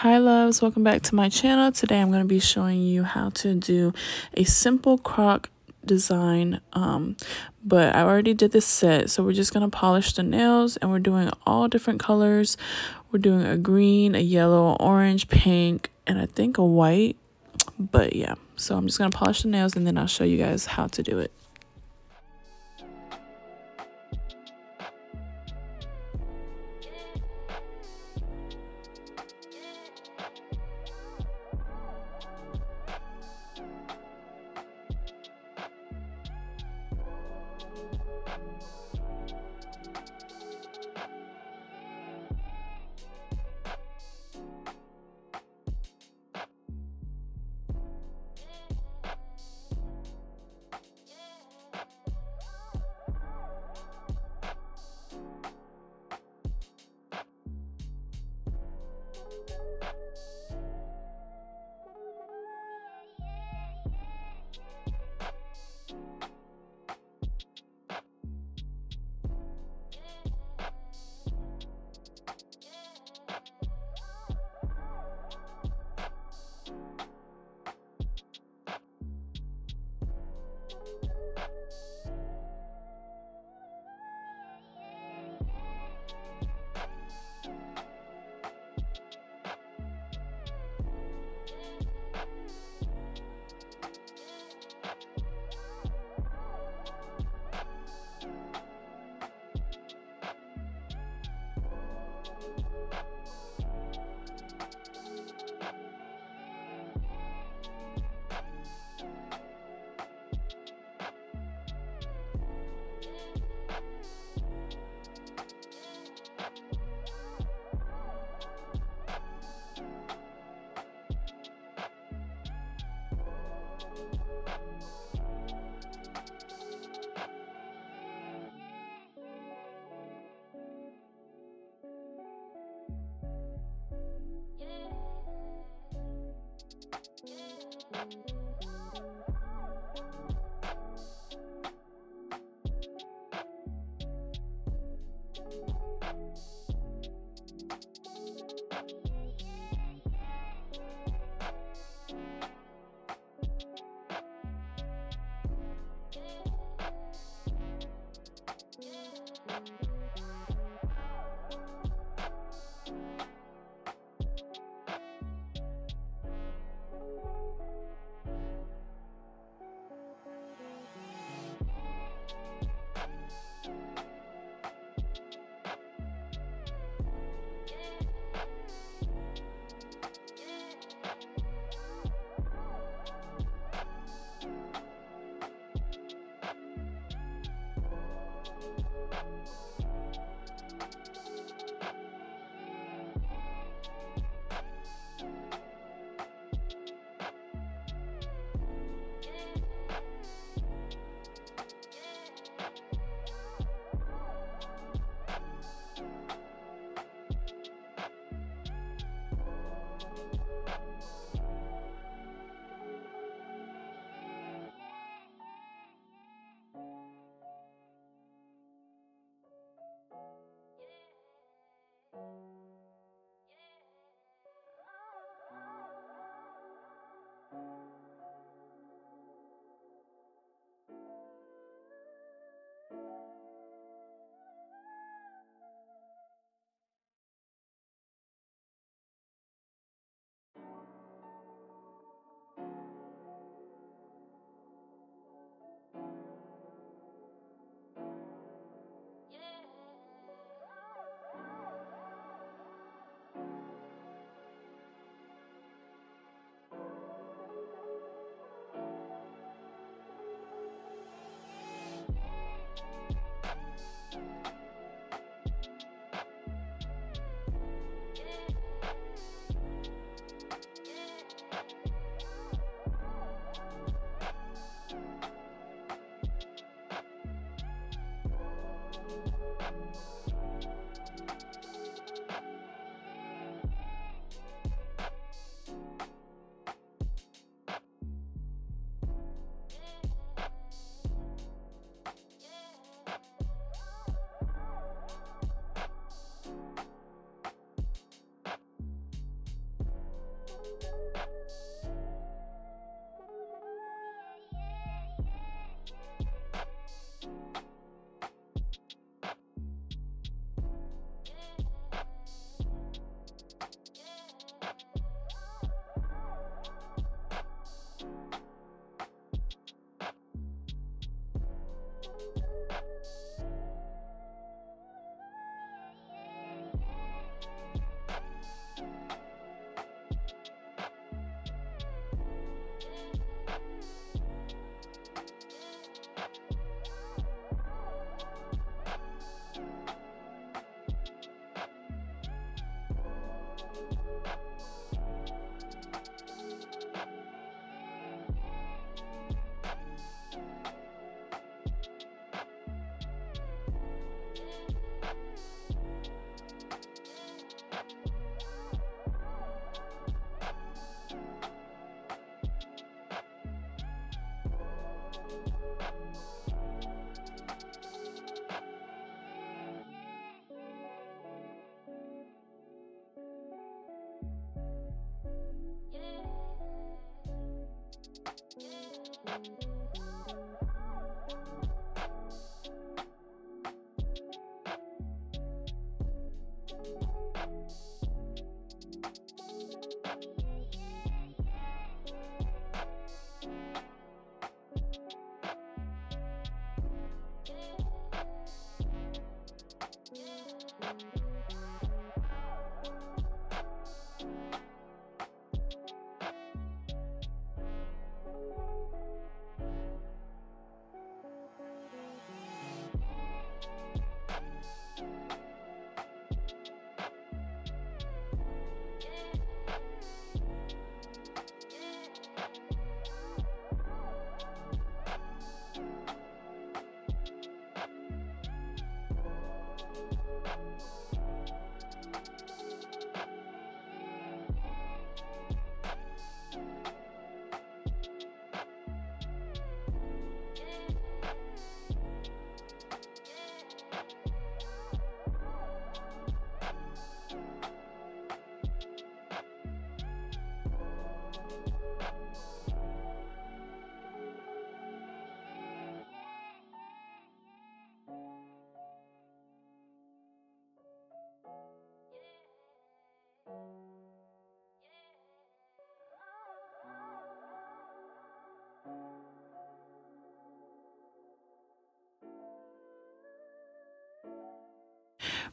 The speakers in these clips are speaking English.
Hi loves, welcome back to my channel. Today I'm going to be showing you how to do a simple croc design, but I already did this set, so we're just going to polish the nails, and we're doing all different colors. We're doing a green, a yellow, orange, pink, and I think a white. But yeah, so I'm just going to polish the nails and then I'll show you guys how to do it.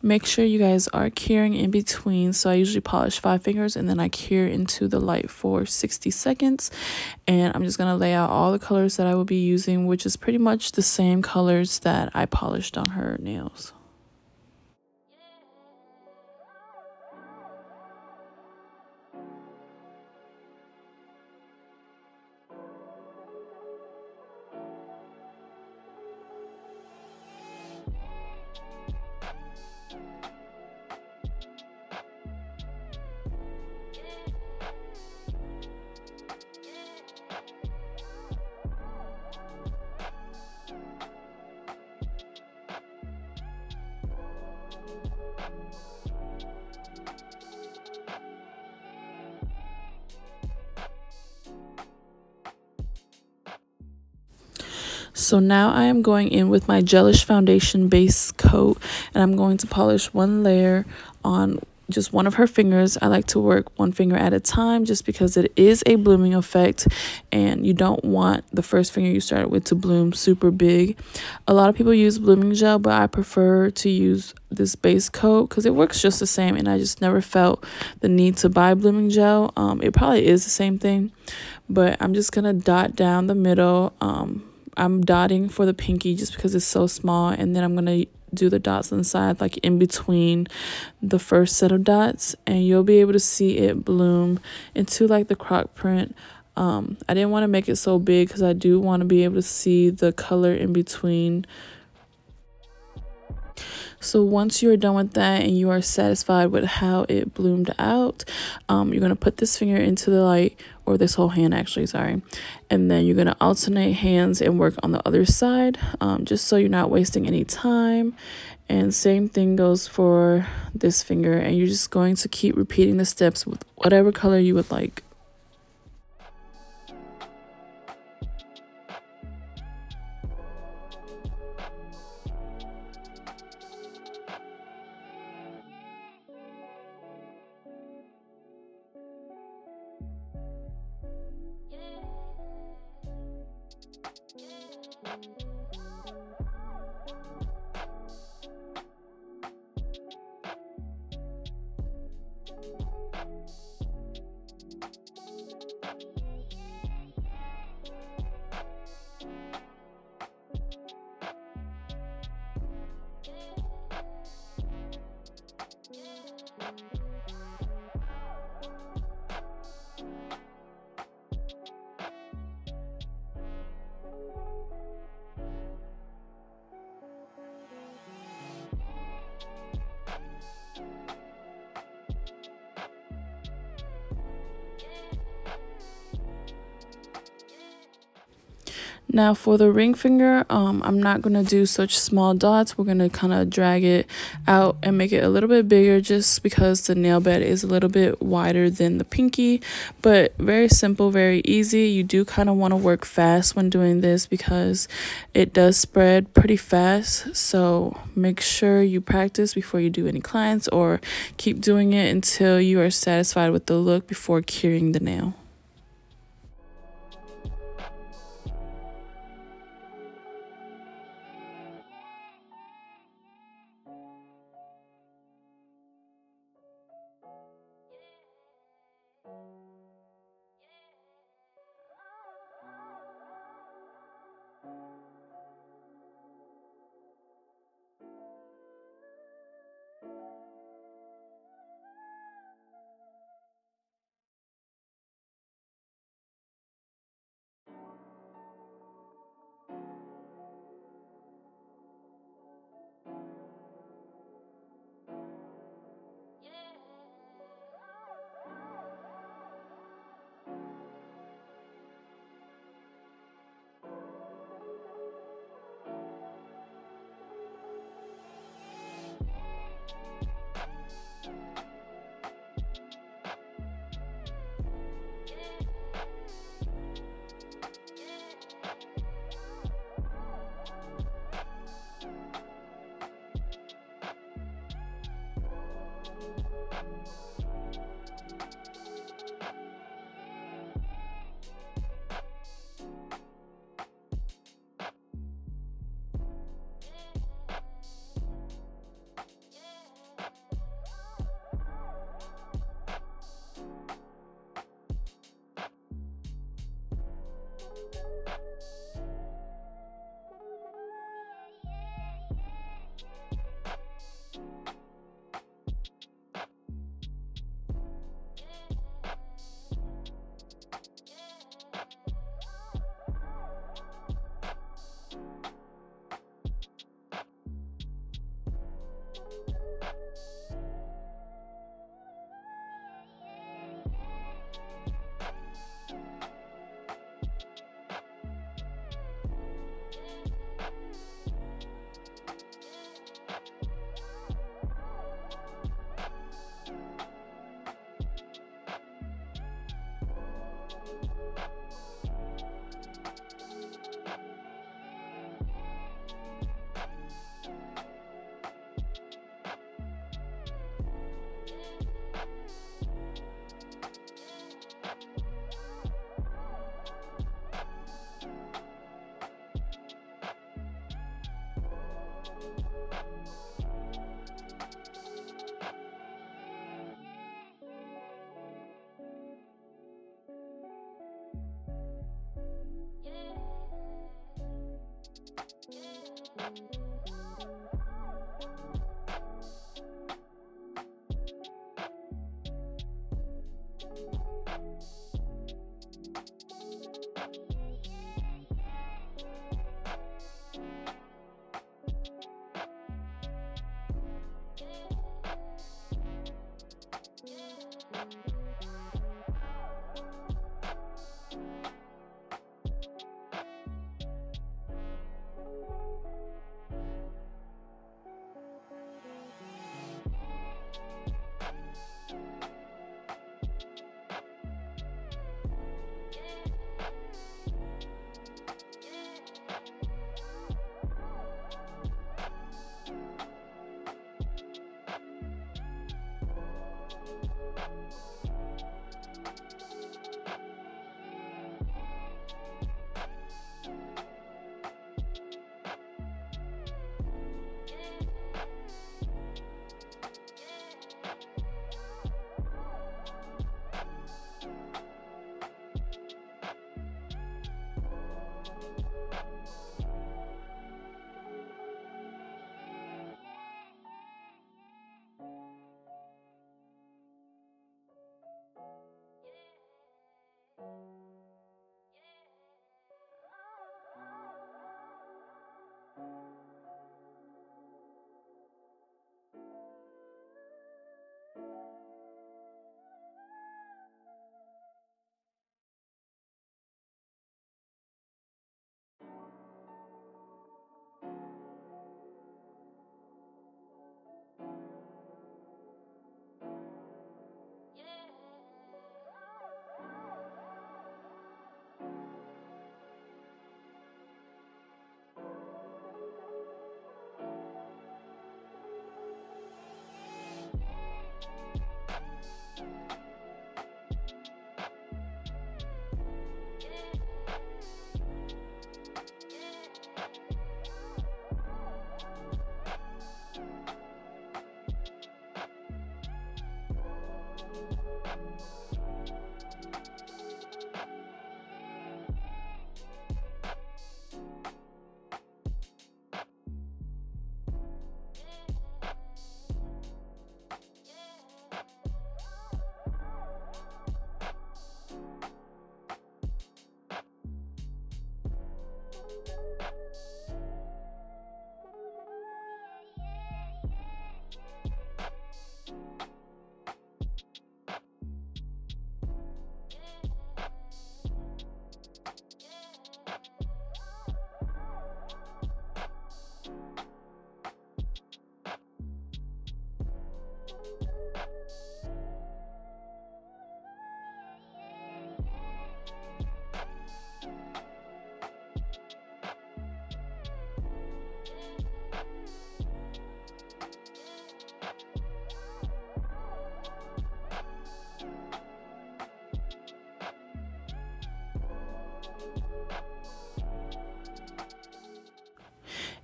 Make sure you guys are curing in between. So I usually polish 5 fingers and then I cure into the light for 60 seconds. And I'm just going to lay out all the colors that I will be using, which is pretty much the same colors that I polished on her nails. So now I am going in with my gelish foundation base coat, and I'm going to polish one layer on just one of her fingers. I like to work one finger at a time just because it is a blooming effect and you don't want the first finger you started with to bloom super big. A lot of people use blooming gel, but I prefer to use this base coat because it works just the same, and I just never felt the need to buy blooming gel. It probably is the same thing, but I'm just gonna dot down the middle. I'm dotting for the pinky just because it's so small, and then I'm going to do the dots on the side, like in between the first set of dots, and you'll be able to see it bloom into like the croc print. I didn't want to make it so big because I do want to be able to see the color in between. So once you're done with that and you are satisfied with how it bloomed out, you're going to put this finger into the light, or this whole hand actually, sorry. And then you're going to alternate hands and work on the other side, just so you're not wasting any time. And same thing goes for this finger, and you're just going to keep repeating the steps with whatever color you would like. Now for the ring finger, I'm not going to do such small dots. We're going to kind of drag it out and make it a little bit bigger just because the nail bed is a little bit wider than the pinky. But very simple, very easy. You do kind of want to work fast when doing this because it does spread pretty fast. So make sure you practice before you do any clients, or keep doing it until you are satisfied with the look before curing the nail.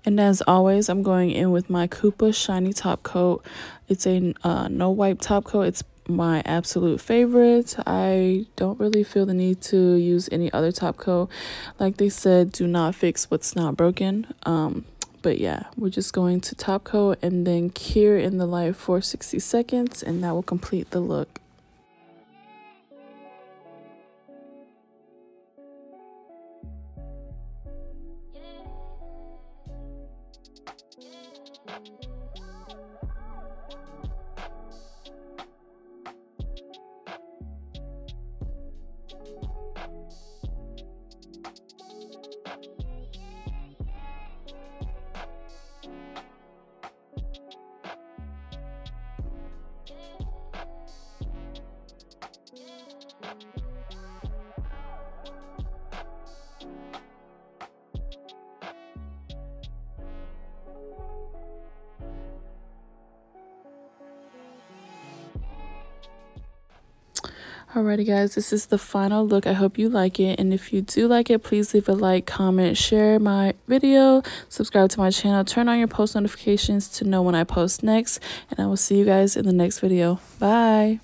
And as always, I'm going in with my Kupa Shiny Top Coat. It's a no wipe top coat. It's my absolute favorite. I don't really feel the need to use any other top coat. Like they said, do not fix what's not broken. But yeah, we're just going to top coat and then cure in the light for 60 seconds, and that will complete the look. Alrighty guys, this is the final look. I hope you like it, and if you do like it, please leave a like, comment, share my video, subscribe to my channel, turn on your post notifications to know when I post next, and I will see you guys in the next video. Bye.